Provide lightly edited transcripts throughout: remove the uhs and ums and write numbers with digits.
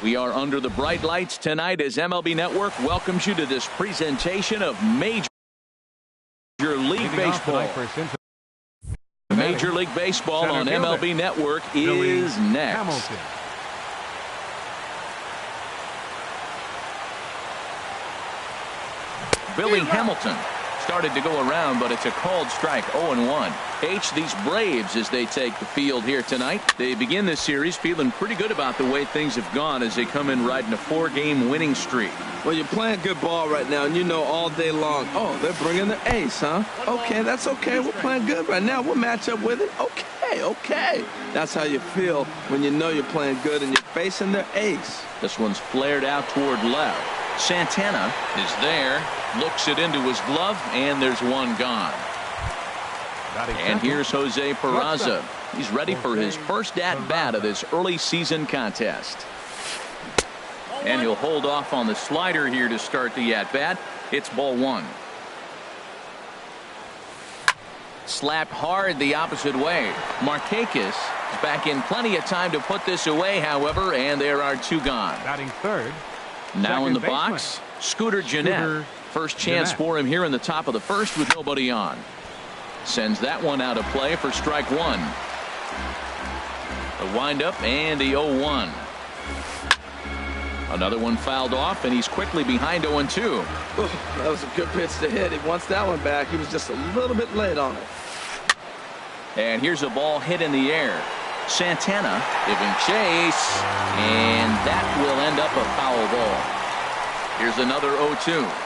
We are under the bright lights tonight as MLB Network welcomes you to this presentation of Major League Baseball. Major League Baseball on MLB Network is next. Billy Hamilton started to go around, but it's a called strike. 0-1. These Braves, as they take the field here tonight, they begin this series feeling pretty good about the way things have gone as they come in riding a 4-game winning streak. Well, you're playing good ball right now, and you know all day long, oh, they're bringing the ace, huh? Okay, that's okay. We're playing good right now. We'll match up with it. Okay. That's how you feel when you know you're playing good and you're facing their ace. This one's flared out toward left. Santana is there, looks it into his glove, and there's one gone. And here's Jose Peraza. He's ready for his first at-bat of this early season contest. And he'll hold off on the slider here to start the at-bat. It's ball one. Slapped hard the opposite way. Markakis is back in plenty of time to put this away, however, and there are two gone. Batting third. Now in the box, Scooter Gennett. First chance for him here in the top of the first with nobody on. Sends that one out of play for strike one. The windup and the 0-1. Another one fouled off, and he's quickly behind 0-2. That was a good pitch to hit. He wants that one back. He was just a little bit late on it. And here's a ball hit in the air. Santana giving chase, and that will end up a foul ball. Here's another 0-2.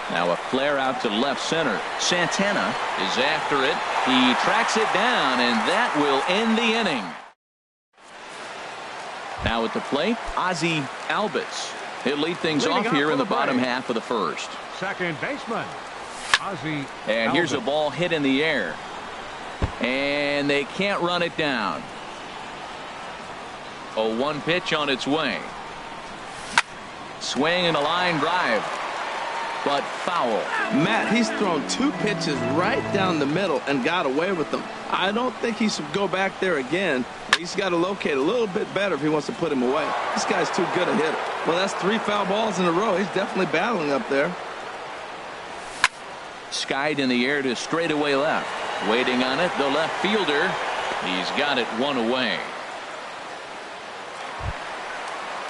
Now a flare out to left center. Santana is after it. He tracks it down, and that will end the inning. Now at the plate, Ozzie Albies. He'll lead things off here in the bottom half of the first. Second baseman, Ozzie And here's a Albies. ball hit in the air. And they can't run it down. 0-1 pitch on its way. Swing and a line drive. But foul. Matt, he's thrown two pitches right down the middle and got away with them. I don't think he should go back there again. He's got to locate a little bit better if he wants to put him away. This guy's too good a hitter. Well, that's 3 foul balls in a row. He's definitely battling up there. Skied in the air to straightaway left. Waiting on it, the left fielder. He's got it one away.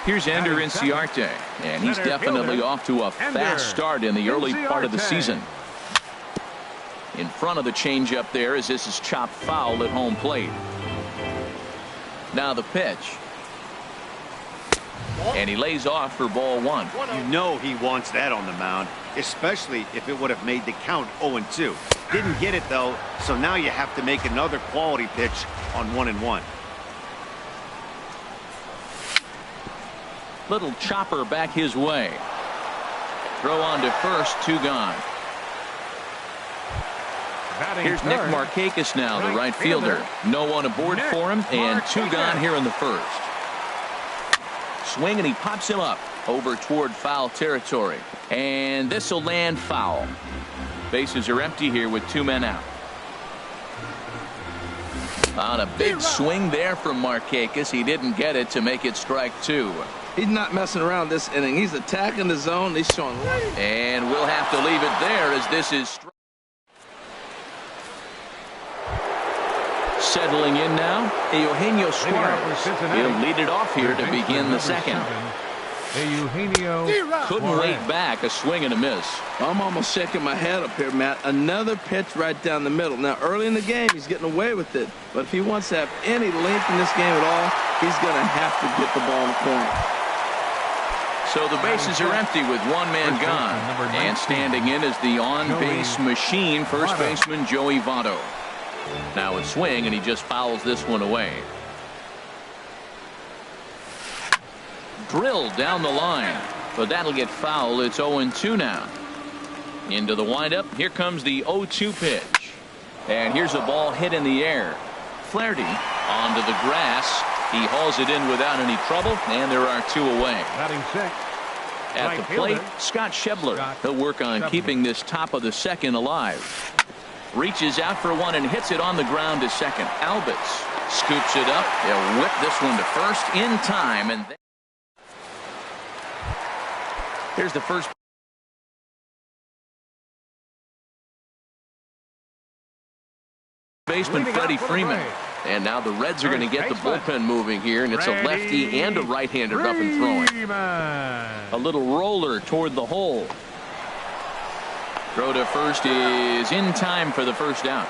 Here's Ender Inciarte, and he's definitely off to a fast start in the early part of the season. In front of the changeup there as this is chopped foul at home plate. Now the pitch. And he lays off for ball one. You know he wants that on the mound, especially if it would have made the count 0-2. Didn't get it though, so now you have to make another quality pitch on 1-1. Little chopper back his way. Throw on to first, 2 gone. Here's Nick Markakis now, the right fielder. No one aboard for him, and 2 gone here in the first. Swing, and he pops him up over toward foul territory. And this will land foul. Bases are empty here with 2 men out. On a big swing there from Markakis. He didn't get it to make it strike 2. He's not messing around this inning. He's attacking the zone. He's showing. And we'll have to leave it there as this is settling in now. Eugenio Suarez. He'll lead it off here to begin the second. Couldn't wait back. A swing and a miss. I'm almost shaking my head up here, Matt. Another pitch right down the middle. Now, early in the game, he's getting away with it. But if he wants to have any length in this game at all, he's going to have to get the ball in the corner. So the bases are empty with 1 man gone. And standing in is the on-base machine, first baseman Joey Votto. Now a swing, and he just fouls this one away. Drilled down the line, but that'll get foul. It's 0-2 now. Into the windup. Here comes the 0-2 pitch. And here's a ball hit in the air. Flaherty onto the grass. He hauls it in without any trouble, and there are 2 away. At the plate, Scott Schebler. He'll work on keeping this top of the second alive. Reaches out for one and hits it on the ground to second. Albies Scoops it up. They'll whip this one to first in time. And here's the first baseman, Freddie Freeman. And now the Reds are going to get the bullpen moving here, and it's a lefty and a right-hander up and throwing. A little roller toward the hole. Throw to first is in time for the first out.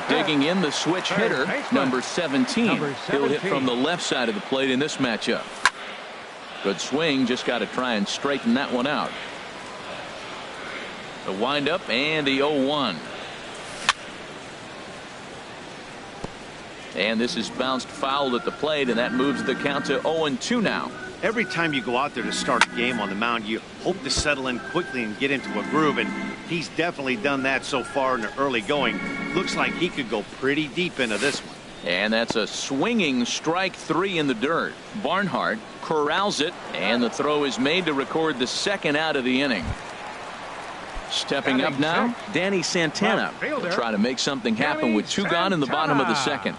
Digging in the switch hitter, number 17. He'll hit from the left side of the plate in this matchup. Good swing, just got to try and straighten that one out. The windup and the 0-1. And this is bounced foul at the plate, and that moves the count to 0-2 now. Every time you go out there to start a game on the mound, you hope to settle in quickly and get into a groove, and he's definitely done that so far in the early going. Looks like he could go pretty deep into this one. And that's a swinging strike 3 in the dirt. Barnhart corrals it, and the throw is made to record the second out of the inning. Stepping up now, Danny Santana will try to make something happen with 2 gone in the bottom of the second.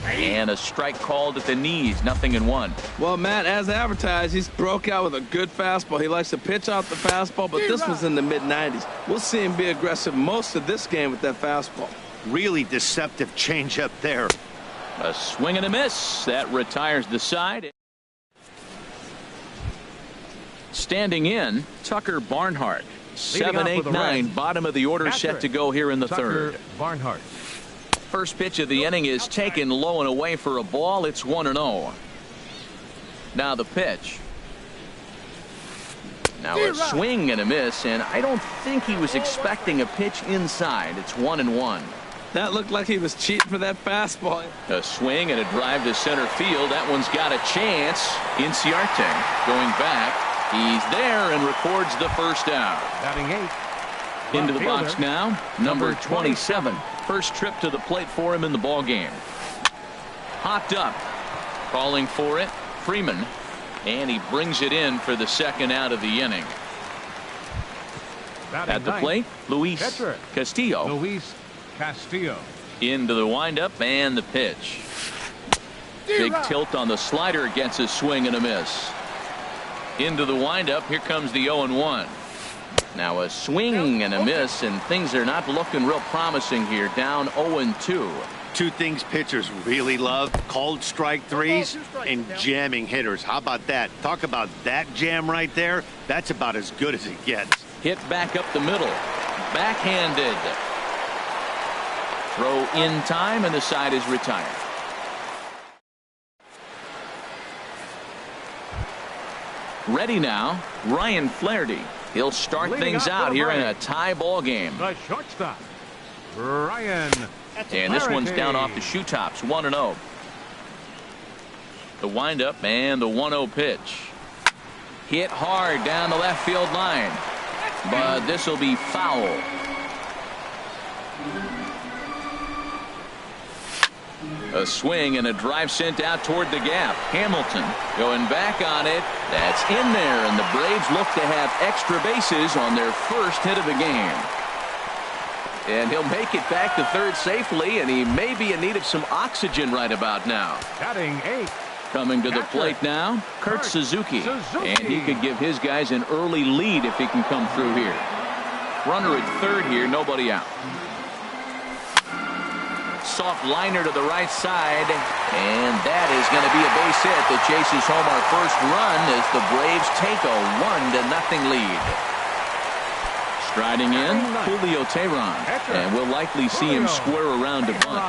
And a strike called at the knees, 0-1. Well, Matt, as advertised, he's broke out with a good fastball. He likes to pitch out the fastball, but this was in the mid-90s. We'll see him be aggressive most of this game with that fastball. Really deceptive changeup there. A swing and a miss. That retires the side. Standing in, Tucker Barnhart. 7, 8, 9, bottom of the order set to go here in the third. Barnhart. First pitch of the inning is taken low and away for a ball. It's 1-0. Now the pitch. Now a swing and a miss, and I don't think he was expecting a pitch inside. It's 1-1. That looked like he was cheating for that fastball. A swing and a drive to center field. That one's got a chance. Inciarte going back. He's there and records the first out. Batting 8. Into the box now, number 27. First trip to the plate for him in the ball game. Hopped up, calling for it, Freeman, and he brings it in for the second out of the inning. At the plate, Luis Castillo. Luis Castillo. Into the windup and the pitch. Big tilt on the slider, gets a swing and a miss. Into the windup, here comes the 0-1. Now a swing and a miss, and things are not looking real promising here. Down 0-2. 2 things pitchers really love: called strike threes and jamming hitters. How about that? Talk about that jam right there. That's about as good as it gets. Hit back up the middle. Backhanded. Throw in time, and the side is retired. Ready now, Ryan Flaherty. He'll start things out here in a tie ball game. The shortstop, Ryan. And this one's down off the shoe tops, 1-0. The windup and the 1-0 pitch. Hit hard down the left field line. But this will be foul. A swing and a drive sent out toward the gap. Hamilton going back on it. That's in there, and the Braves look to have extra bases on their first hit of the game. And he'll make it back to third safely, and he may be in need of some oxygen right about now. Batting 8. Coming to the plate now, Kurt Suzuki. And he could give his guys an early lead if he can come through here. Runner at third here, nobody out. Soft liner to the right side, and that is going to be a base hit that chases home our first run as the Braves take a 1-0 lead. Striding in, Julio Teheran, and we'll likely see him square around to bunt.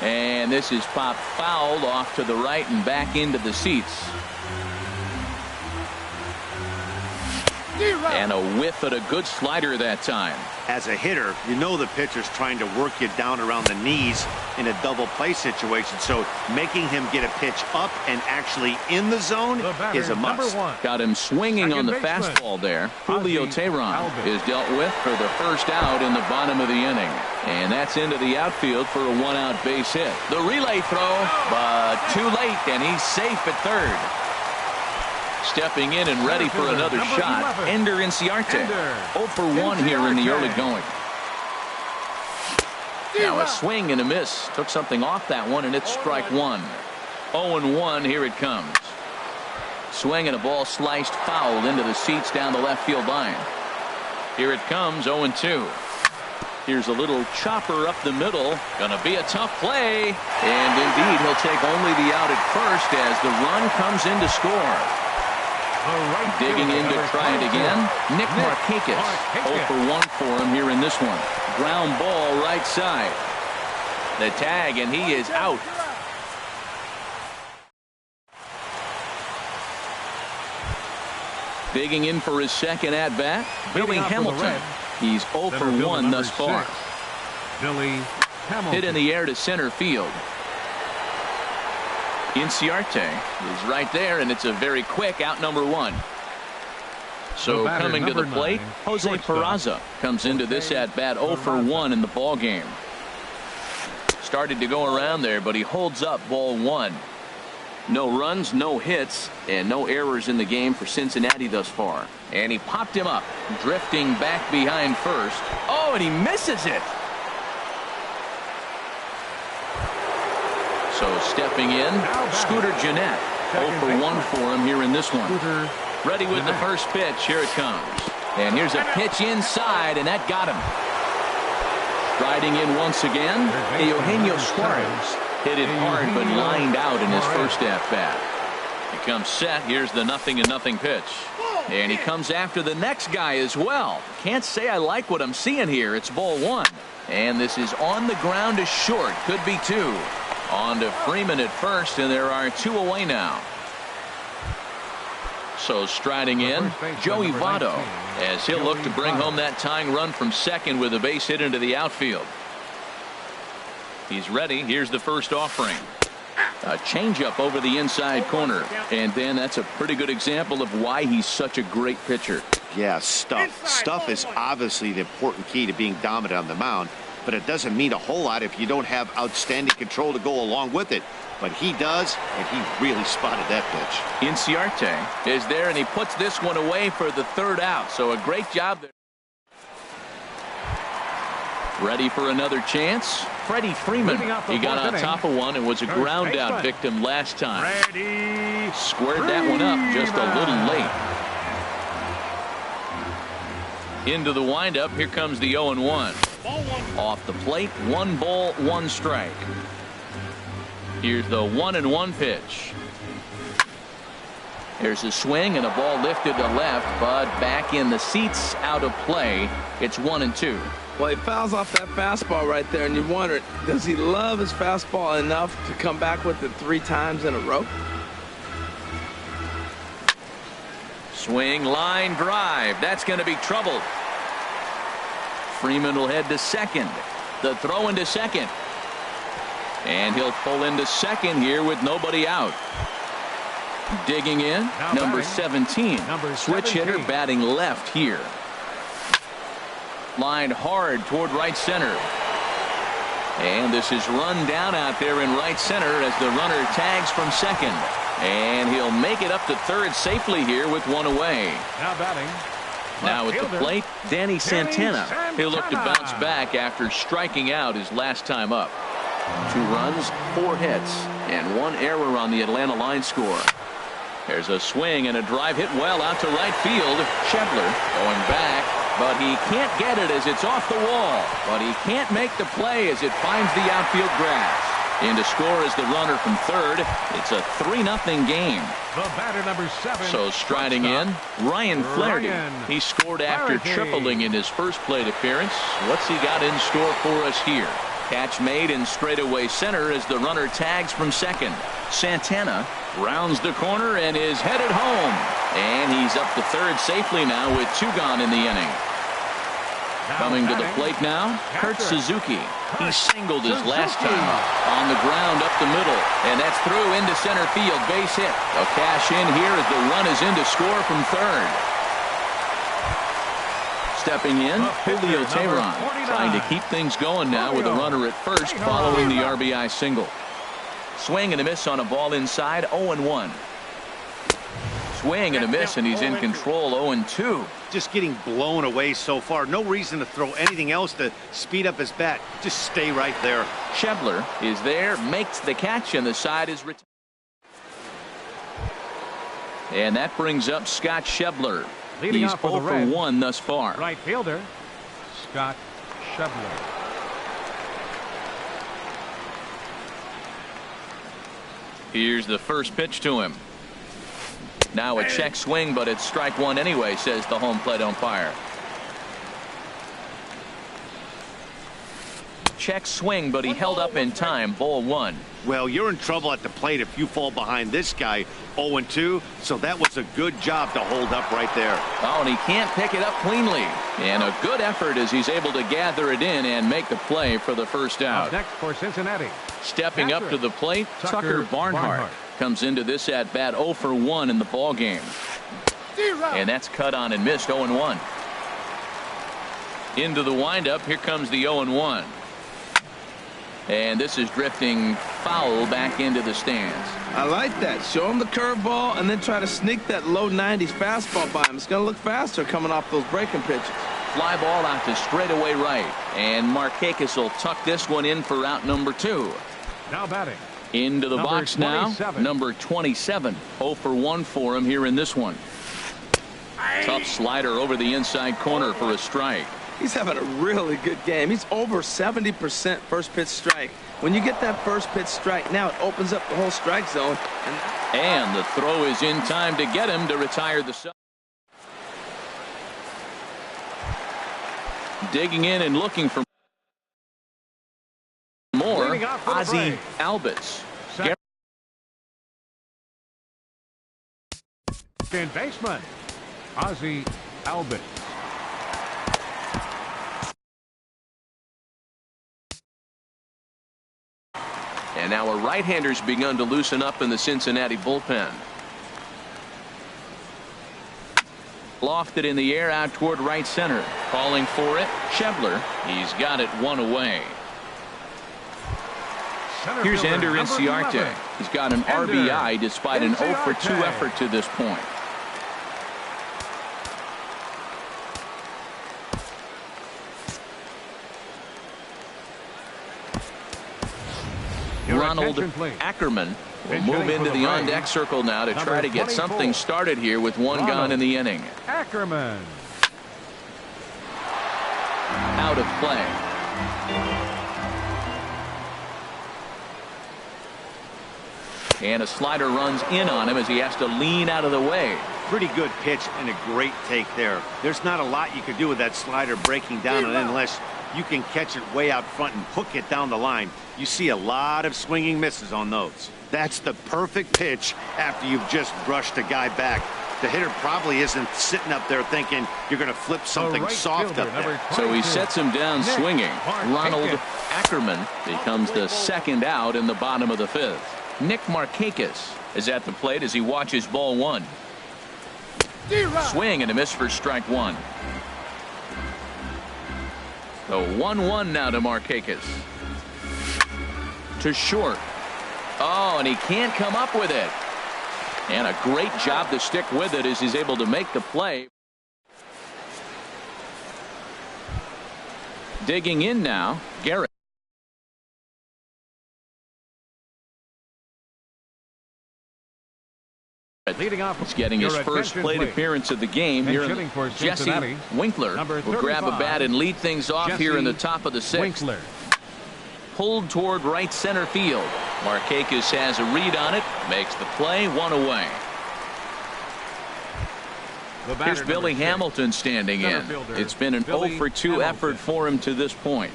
And this is popped foul off to the right and back into the seats. And a whiff at a good slider that time. As a hitter, you know the pitcher's trying to work you down around the knees in a double play situation, so making him get a pitch up and actually in the zone is a must. Got him swinging on the fastball there. Julio Teheran is dealt with for the first out in the bottom of the inning. And that's into the outfield for a 1-out base hit. The relay throw, but too late, and he's safe at third. Stepping in and ready for another shot, Ender Inciarte. 0 for 1 here in the early going. Now a swing and a miss. Took something off that one, and it's strike one. 0-1, here it comes. Swing and a ball sliced foul into the seats down the left field line. Here it comes, 0-2. Here's a little chopper up the middle. Gonna be a tough play. And indeed, he'll take only the out at first as the run comes in to score. Digging in to try it again, Nick Markakis. 0-for-1 for him here in this one. Ground ball right side. The tag, and he is out. Digging in for his second at-bat, Billy Hamilton. He's 0-for-1 thus far. Billy Hamilton. Hit in the air to center field. Inciarte is right there, and it's a very quick out, number one. So coming to the plate, Jose Peraza comes into this at-bat 0-for-1 in the ball game. Started to go around there, but he holds up ball one. No runs, no hits, and no errors in the game for Cincinnati thus far. And he popped him up, drifting back behind first. Oh, and he misses it. So stepping in, Scooter Gennett. 0-for-1 for him here in this one. Ready with the first pitch. Here it comes. And here's a pitch inside, and that got him. Riding in once again, Eugenio Suarez. Hit it hard, but lined out in his first at-bat. He comes set. Here's the 0-0 pitch. And he comes after the next guy as well. Can't say I like what I'm seeing here. It's ball one. And this is on the ground to short. Could be two. On to Freeman at first, and there are two away now. So striding in, Joey Votto, as he'll look to bring home that tying run from second with a base hit into the outfield. He's ready. Here's the first offering. A changeup over the inside corner. And then that's a pretty good example of why he's such a great pitcher. Yeah, stuff. Stuff is obviously the important key to being dominant on the mound, but it doesn't mean a whole lot if you don't have outstanding control to go along with it. But he does, and he really spotted that pitch. Inciarte is there, and he puts this one away for the third out. So a great job there. Ready for another chance. Freddie Freeman. He got on top of one and was a ground out victim last time. Squared that one up just a little late. Into the windup. Here comes the 0-1. Off the plate. 1 ball, 1 strike. Here's the 1-1 pitch. There's a swing and a ball lifted to left, but back in the seats, out of play. It's 1-2. Well, he fouls off that fastball right there, and you wonder, does he love his fastball enough to come back with it 3 times in a row? Swing, line drive. That's going to be trouble. Freeman will head to second. The throw into second. And he'll pull into second here with nobody out. Digging in, number 17. Switch hitter batting left here. Lined hard toward right center. And this is run down out there in right center as the runner tags from second. And he'll make it up to third safely here with 1 away. Now batting. Now at the plate, Danny Santana. He'll look to bounce back after striking out his last time up. 2 runs, 4 hits, and 1 error on the Atlanta line score. There's a swing and a drive hit well out to right field. Schebler going back, but he can't get it as it's off the wall. But he can't make the play as it finds the outfield grass. In to score is the runner from third. It's a 3-0 game. The batter, number 7. So striding in, Ryan Flaherty. He scored after tripling in his first plate appearance. What's he got in store for us here? Catch made in straightaway center as the runner tags from second. Santana rounds the corner and is headed home. And he's up to third safely now with 2 gone in the inning. Coming to the plate now, Kurt Suzuki. He singled his last time on the ground up the middle. And that's through into center field. Base hit. They'll cash in here as the run is in to score from third. Stepping in, Julio Teheran, trying to keep things going now with a runner at first following the RBI single. Swing and a miss on a ball inside, 0-1. swing and a miss, and he's in control. 0-2. Just getting blown away so far. No reason to throw anything else to speed up his bat. Just stay right there. Schebler is there, makes the catch, and the side is retired. And that brings up Scott Schebler. Leading He's off for 0 the for Reds. 1 thus far. Right fielder, Scott Schebler. Here's the first pitch to him. Now a check swing, but it's strike one anyway, says the home plate umpire. Check swing, but he held up in time. Ball 1. Well, you're in trouble at the plate if you fall behind this guy. 0-2, so that was a good job to hold up right there. Oh, and he can't pick it up cleanly. And a good effort as he's able to gather it in and make the play for the first out. Up next for Cincinnati. Stepping up to the plate, Tucker Barnhart Barnhart comes into this at bat 0 for 1 in the ball game. And that's cut on and missed. 0-1. Into the windup. Here comes the 0-1. And this is drifting foul back into the stands. I like that. Show him the curveball and then try to sneak that low 90s fastball by him. It's going to look faster coming off those breaking pitches. Fly ball out to straightaway right. And Markakis will tuck this one in for out number 2. Now batting. Into the Number box 27. now. Number 27. 0 for 1 for him here in this one. Tough slider over the inside corner for a strike. He's having a really good game. He's over 70% first pitch strike. When you get that first pitch strike, now it opens up the whole strike zone. And the throw is in time to get him to retire the side. Digging in and looking for more. Leading off for the Ozzie Braves. Albies. Second baseman, Ozzie Albies. And now a right-hander's begun to loosen up in the Cincinnati bullpen. Lofted in the air out toward right center. Calling for it. Schebler. He's got it one away. Center Here's fielder, Ender number Inciarte. 11. He's got an Ender RBI despite an 0 for 2 Inciarte. effort to this point. Your Ronald attention, please. Ackerman will Pitch move hitting into for the the on Braves. deck circle now to Number try to get 24. something started here with one gone Ronald in the inning. Ackerman. Out of play. And a slider runs in on him as he has to lean out of the way. Pretty good pitch and a great take there. There's not a lot you could do with that slider breaking down unless you can catch it way out front and hook it down the line. You see a lot of swinging misses on those. That's the perfect pitch after you've just brushed a guy back. The hitter probably isn't sitting up there thinking you're going to flip something right soft fielder, up there. number So he 22. sets him down Nick swinging. Markakis. Ronald Ackerman becomes the second out in the bottom of the 5th. Nick Markakis is at the plate as he watches ball 1. Swing and a miss for strike 1. The 1-1 now to Markakis. To short. Oh, and he can't come up with it. And a great job to stick with it as he's able to make the play. Digging in now, Garrett. Leading off, He's getting his your first attention, plate please. appearance of the game Pinch here. hitting for Jesse Cincinnati, Winkler number will grab a 35, bat and lead things off here in the Jesse top of the 6th. Winkler. Pulled toward right center field. Markakis has a read on it, makes the play, 1 away. The batter, Here's Billy number 6. Hamilton standing Center in. fielder, It's been an Billy 0 for 2 Hamilton. effort for him to this point.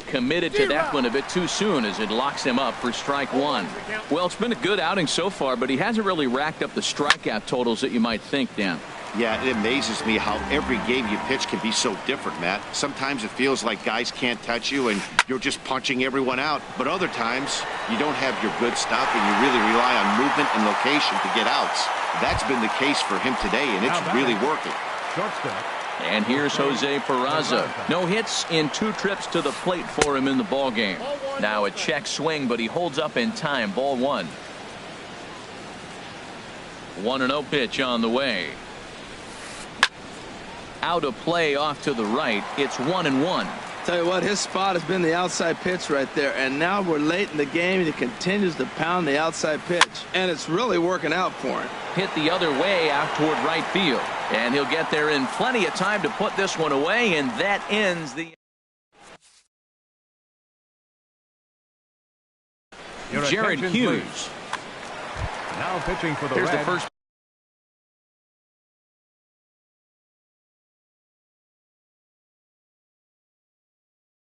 Committed to that one a bit too soon as it locks him up for strike 1. Well, it's been a good outing so far, but he hasn't really racked up the strikeout totals that you might think, Dan. Yeah, it amazes me how every game you pitch can be so different, Matt. Sometimes it feels like guys can't touch you and you're just punching everyone out. But other times, you don't have your good stuff and you really rely on movement and location to get outs. That's been the case for him today, and it's really working. Shortstop. And here's Jose Peraza. No hits in 2 trips to the plate for him in the ball game. Now a check swing, but he holds up in time. Ball 1. 1-0 pitch on the way. Out of play off to the right. It's 1-1. Tell you what, his spot has been the outside pitch right there, and now we're late in the game and he continues to pound the outside pitch, and it's really working out for him. Hit the other way out toward right field, and he'll get there in plenty of time to put this one away, and that ends the Jared Hughes. Please. Now pitching for the Here's Reds. the first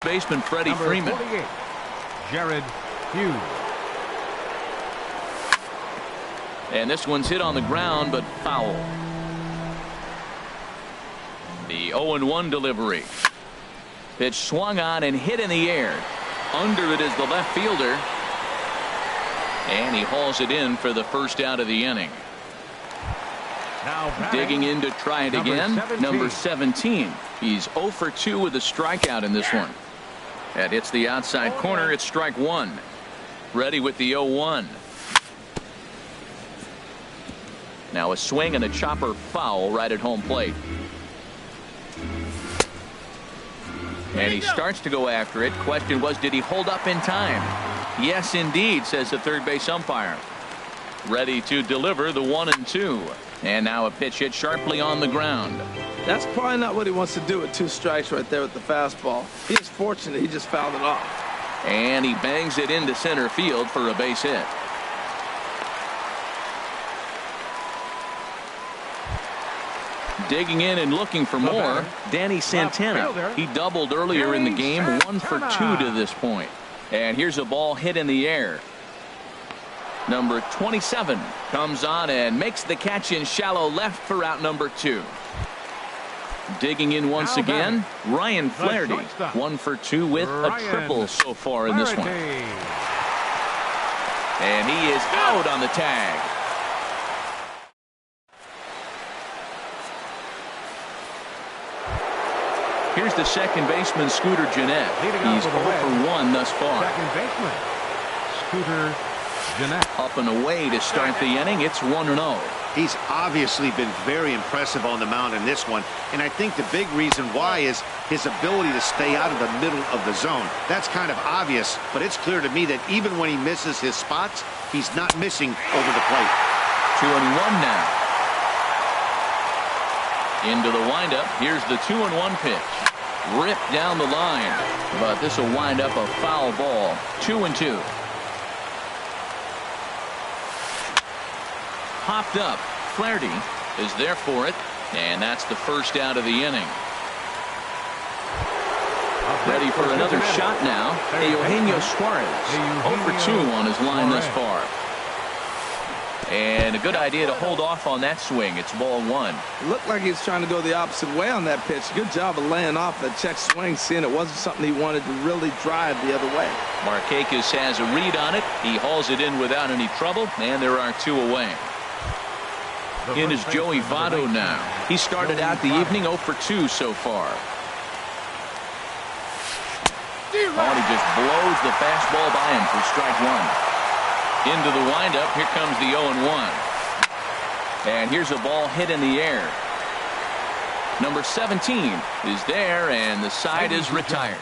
baseman, Freddie Number Freeman. 48, Jared Hughes. And this one's hit on the ground, but foul. The 0-1 delivery. Pitch swung on and hit in the air. Under it is the left fielder. And he hauls it in for the first out of the inning. Now batting, Digging in to try it again. 17. Number 17. He's 0 for 2 with a strikeout in this one. That hits the outside corner. It's strike one. Ready with the 0-1. Now a swing and a chopper foul right at home plate. And he starts to go after it. Question was, did he hold up in time? Yes, indeed, says the third base umpire. Ready to deliver the 1-2. And now a pitch hit sharply on the ground. That's probably not what he wants to do with 2 strikes right there with the fastball. He is fortunate he just fouled it off. And he bangs it into center field for a base hit. Digging in and looking for more, Danny Santana. He doubled earlier in the game, 1 for 2 to this point. And here's a ball hit in the air. Number 27 comes on and makes the catch in shallow left for out number 2. Digging in once again, Ryan Flaherty, 1 for 2 with a triple so far in this one. And he is out on the tag. Here's the second baseman, Scooter Gennett. He's 0 for 1 thus far. Second baseman, Scooter Gennett. Up and away to start the inning. It's 1-0. He's obviously been very impressive on the mound in this one, and I think the big reason why is his ability to stay out of the middle of the zone. That's kind of obvious, but it's clear to me that even when he misses his spots, he's not missing over the plate. 2-1 now. Into the windup. Here's the 2-1 pitch. Ripped down the line, but this will wind up a foul ball. 2-2. Popped up. Flaherty is there for it, and that's the first out of the inning. Ready for another shot now. Eugenio Suarez, 0 for 2 on his line thus far. And a good idea to hold off on that swing. It's ball 1. It looked like he was trying to go the opposite way on that pitch. Good job of laying off that check swing, seeing it wasn't something he wanted to really drive the other way. Markakis has a read on it. He hauls it in without any trouble, and there are 2 away. In is Joey Votto now. He started out the evening 0 for 2 so far. Oh, and he just blows the fastball by him for strike 1. Into the windup. Here comes the 0-1. And here's a ball hit in the air. Number 17 is there, and the side is retired.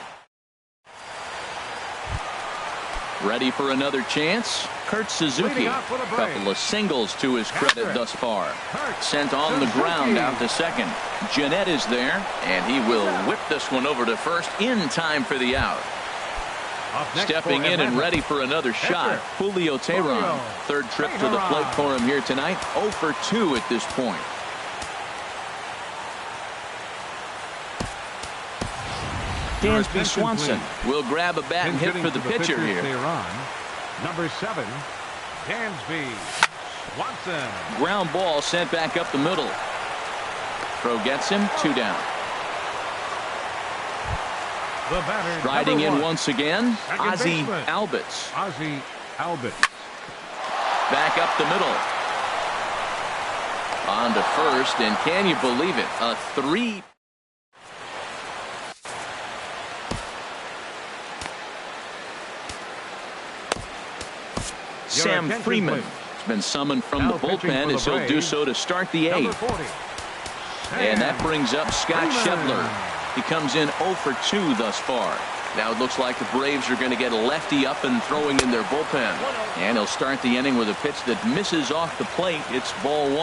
Ready for another chance. Kurt Suzuki. Couple of singles to his credit thus far. Sent on the ground out to second. Gennett is there, and he will whip this one over to first in time for the out. Stepping in and ready for another shot, Julio Teheran. Third trip to the plate for him here tonight. 0 for 2 at this point. Dansby Swanson will grab a bat and hit for the pitcher here. Number 7, Dansby Swanson. Ground ball sent back up the middle. Throw gets him. 2 down. The batter, Striding in 1. once again, Second Ozzie baseman, Albies. Ozzie Albies. Back up the middle. On to first, and can you believe it? A 3. Sam Freeman been summoned from Now the bullpen as he'll do so to start the Number eighth. 40. And that brings up Scott Schebler. He comes in 0 for 2 thus far. Now it looks like the Braves are going to get a lefty up and throwing in their bullpen. And he'll start the inning with a pitch that misses off the plate. It's ball 1.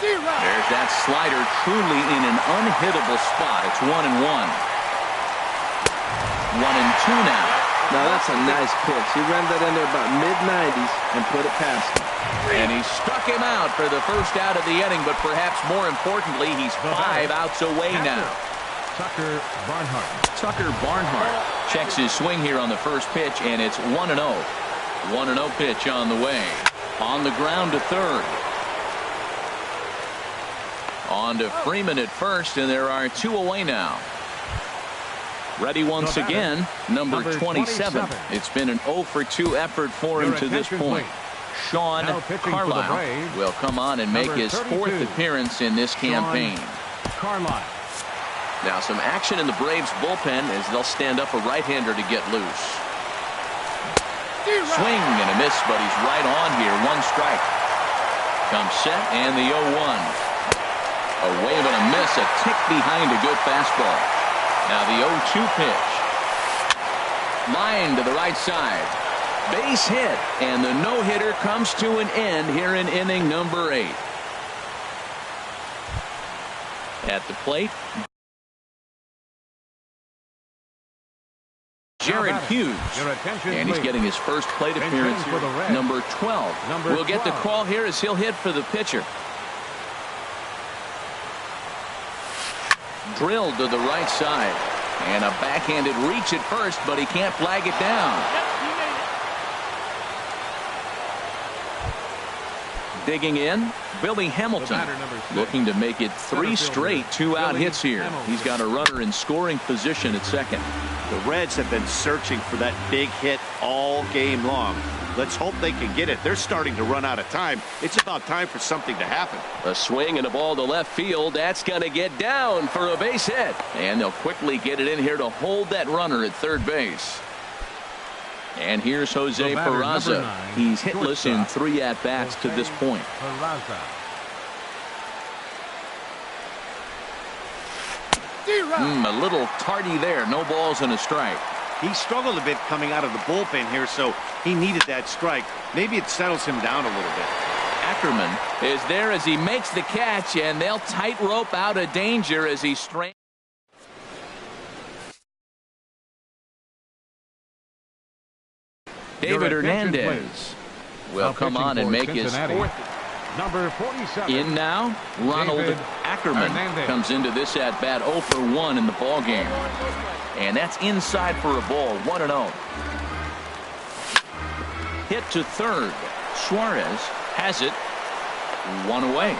There's that slider truly in an unhittable spot. It's 1-1. 1-2 now. Now that's a nice pitch. He ran that in there about mid-90s and put it past him. And he struck him out for the first out of the inning, but perhaps more importantly, he's 5 outs away now. Tucker Barnhart. Tucker Barnhart checks his swing here on the first pitch, and it's 1-0. 1-0 pitch on the way. On the ground to third. On to Freeman at first, and there are 2 away now. Ready once again, number 27. It's been an 0 for 2 effort for him to this point. Sean Carlisle will come on and make his 4th appearance in this campaign. Carlisle. Now some action in the Braves bullpen as they'll stand up a right-hander to get loose. Swing and a miss, but he's right on here. 1 strike. Comes set and the 0-1. A wave and a miss, a tick behind a good fastball. Now the 0-2 pitch. Line to the right side. Base hit, and the no-hitter comes to an end here in inning number 8. At the plate, Jared Hughes, and he's getting his first plate appearance here. Number 12. We'll get the call here as he'll hit for the pitcher. Drilled to the right side, and a backhanded reach at first, but he can't flag it down. Digging in, Billy Hamilton, looking to make it 3 straight 2-out hits here. He's got a runner in scoring position at second. The Reds have been searching for that big hit all game long. Let's hope they can get it. They're starting to run out of time. It's about time for something to happen. A swing and a ball to left field. That's going to get down for a base hit. And they'll quickly get it in here to hold that runner at third base. And here's Jose Peraza. He's hitless in 3 at-bats to this point. A little tardy there. No balls and a strike. He struggled a bit coming out of the bullpen here, so he needed that strike. Maybe it settles him down a little bit. Ackerman is there as he makes the catch, and they'll tightrope out of danger as he strains. David Hernandez will come on and make his 4th. Number 47. In now, Ronald Ackerman comes into this at bat 0 for 1 in the ball game. And that's inside for a ball, 1-0. Hit to third. Suarez has it. 1 away.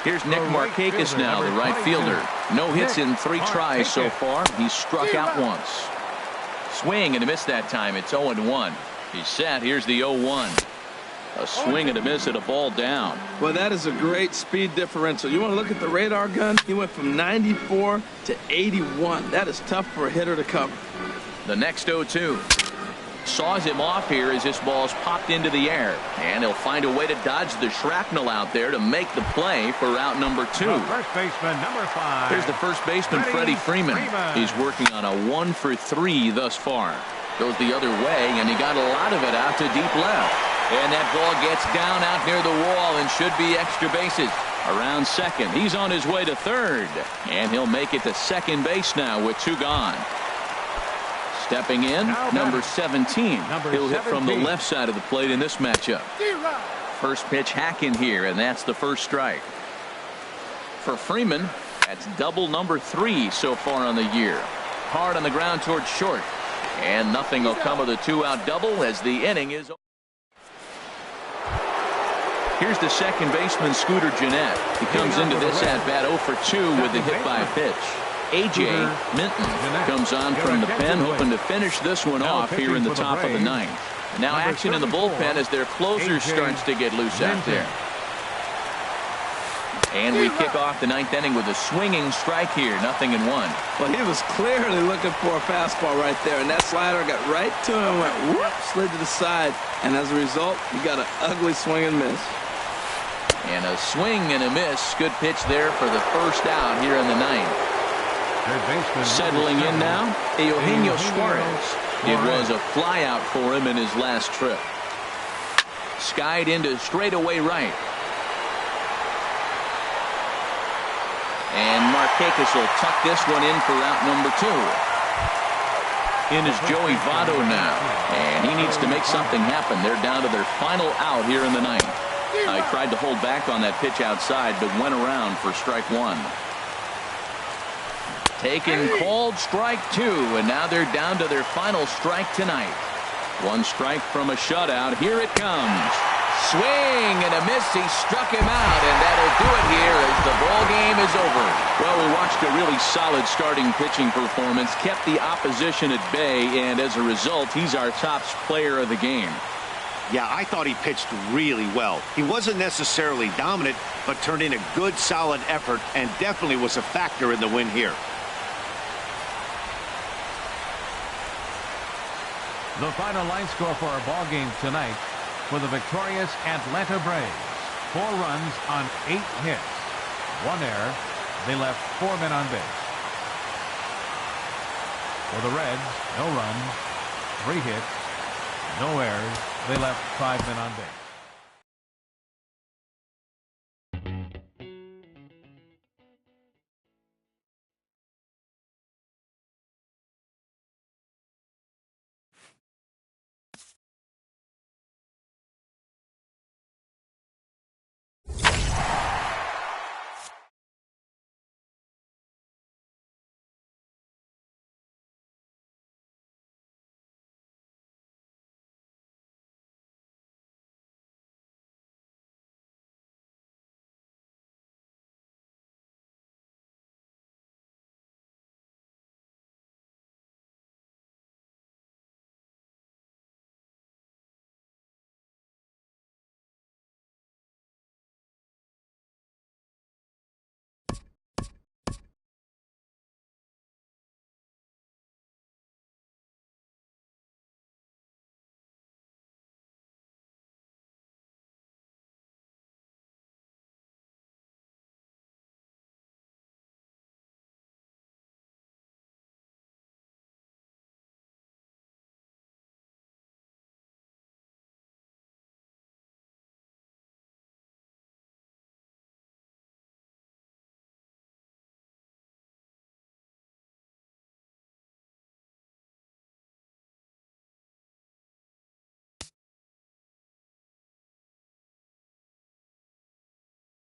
Here's Nick Markakis now, the right fielder. No hits in 3 tries so far. He's struck out once. Swing and a miss that time. It's 0-1. He's set. Here's the 0-1. A swing and a miss at a ball down. Well, that is a great speed differential. You want to look at the radar gun? He went from 94 to 81. That is tough for a hitter to cover. The next 0-2. Saws him off here as this ball's popped into the air. And he'll find a way to dodge the shrapnel out there to make the play for out number 2. First baseman, number 5. Here's the first baseman, Freddie Freeman. He's working on a 1 for 3 thus far. Goes the other way, and he got a lot of it out to deep left. And that ball gets down out near the wall and should be extra bases. Around second. He's on his way to third. And he'll make it to second base now with 2 gone. Stepping in, number 17. He'll hit from the left side of the plate in this matchup. First pitch hacking here, and that's the first strike. For Freeman, that's double number 3 so far on the year. Hard on the ground towards short. And nothing will come of the 2-out double as the inning is over. Here's the second baseman, Scooter Gennett. He comes into this at-bat 0 for 2 with the hit by pitch. A.J. Minton comes on from the pen, hoping to finish this one off here in the top of the 9th. Now action in the bullpen as their closer starts to get loose out there. And we kick off the ninth inning with a swinging strike here. 0-1. Well, he was clearly looking for a fastball right there, and that slider got right to him, went whoop, slid to the side, and as a result, you got an ugly swing and miss. And a swing and a miss. Good pitch there for the first out here in the ninth. Settling in now, Eugenio Suarez. It was a fly out for him in his last trip. Skied into straightaway right. And Markakis will tuck this one in for out number 2. In is Joey Votto now. And he needs to make something happen. They're down to their final out here in the ninth. I tried to hold back on that pitch outside, but went around for strike 1. Taken called strike 2, and now they're down to their final strike tonight. 1 strike from a shutout. Here it comes. Swing and a miss. He struck him out, and that'll do it here as the ball game is over. Well, we watched a really solid starting pitching performance, kept the opposition at bay, and as a result, he's our top player of the game. Yeah, I thought he pitched really well. He wasn't necessarily dominant, but turned in a good, solid effort and definitely was a factor in the win here. The final line score for our ball game tonight for the victorious Atlanta Braves. 4 runs on 8 hits. 1 error. They left 4 men on base. For the Reds, no runs, 3 hits, no errors. They left 5 men on base.